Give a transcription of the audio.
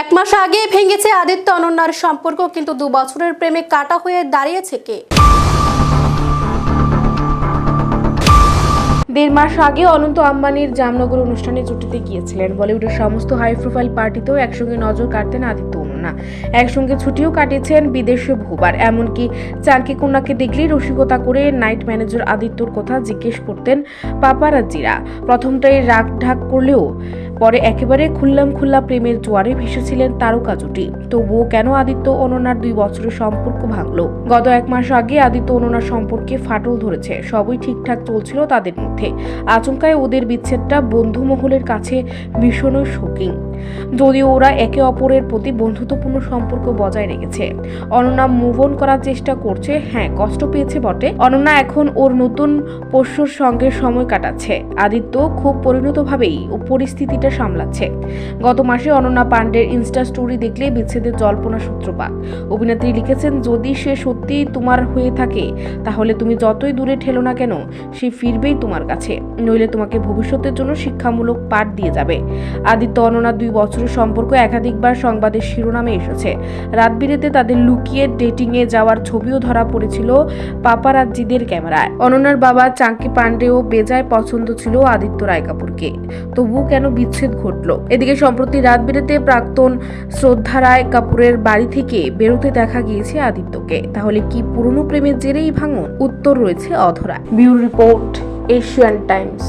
এক মাস আগে ভেঙেছে আদিত্য অনন্যার সম্পর্ক, কিন্তু 2 বছরের প্রেমে কাটা হয়ে দাঁড়িয়েছে কে? 1.5 মাস আগে অনন্ত আম্বানির জামনগর অনুষ্ঠানে জুটিতে গিয়েছিলেন। বলিউডের সমস্ত হাই প্রোফাইল পার্টিতেও একসঙ্গে নজর কাটতেন আদিত্য অনন্যা। একসঙ্গে ছুটিও কাটিয়েছেন বিদেশে বহুবার। এমনকি চাঙ্কি কন্যাকে দেখলেই রসিকতা করে নাইট ম্যানেজার আদিত্যর কথা জিজ্ঞেস করতেন পাপারাজ্জিরা। প্রথমটাই রাগ ঢাক করলেও পরে একেবারে খুল্লা প্রেমের জোয়ারে ভেসেছিলেন তারকা জুটি। তবুও কেন আদিত্য অনন্যার 2 বছরের সম্পর্ক ভাঙলো? গত 1 মাস আগে আদিত্য অনন্যার সম্পর্কে ফাটল ধরেছে। সবই ঠিকঠাক চলছিল তাদের মধ্যে। আচমকায় ওদের বিচ্ছেদটা বন্ধু মহলের কাছে ভীষণই শোকিং। যদিও ওরা একে অপরের প্রতি বন্ধুত্বপূর্ণ সম্পর্ক বজায় রেখেছে। অনন্যা মুভ অন করার চেষ্টা করছে, হ্যাঁ কষ্ট পেয়েছে বটে। অনন্যা এখন ওর নতুন পোষ্যর সঙ্গে সময় কাটাচ্ছে। আদিত্য খুব পরিণতভাবেই ও পরিস্থিতিটা সামলাচ্ছে। গত মাসে অনন্যা পান্ডের ইনস্টা স্টোরি দেখলে বিচ্ছেদের জল্পনা সূত্রপাত। অভিনেত্রী লিখেছেন, যদি সে সত্যিই তোমার হয়ে থাকে তাহলে তুমি যতই দূরে ঠেলো না কেন সে ফিরবেই তোমার কাছে, নইলে তোমাকে ভবিষ্যতের জন্য শিক্ষামূলক পাঠ দিয়ে যাবে। আদিত্য অনন্যা 2 বছরের সম্পর্ক একাধিকবার সংবাদের শিরোনামে এসেছে। রাত বিরেতে তাদের লুকিয়ে ডেটিং এ যাওয়ার ছবিও ধরা পড়েছিল পাপারাজ্জিদের ক্যামেরায়। অনন্যার বাবা চাঙ্কি পান্ডেও বেজায় পছন্দ ছিল আদিত্য রায় কাপুরকে। তবুও কেন বিচ্ছেদ ঘটলো? এদিকে সম্প্রতি রাত বিরেতে প্রাক্তন শ্রদ্ধা রায় কাপুরের বাড়ি থেকে বেরোতে দেখা গিয়েছে আদিত্যকে। তাহলে কি পুরনো প্রেমের জেরেই ভাঙন? উত্তর রয়েছে অধরা। Bureau report, Asian Times.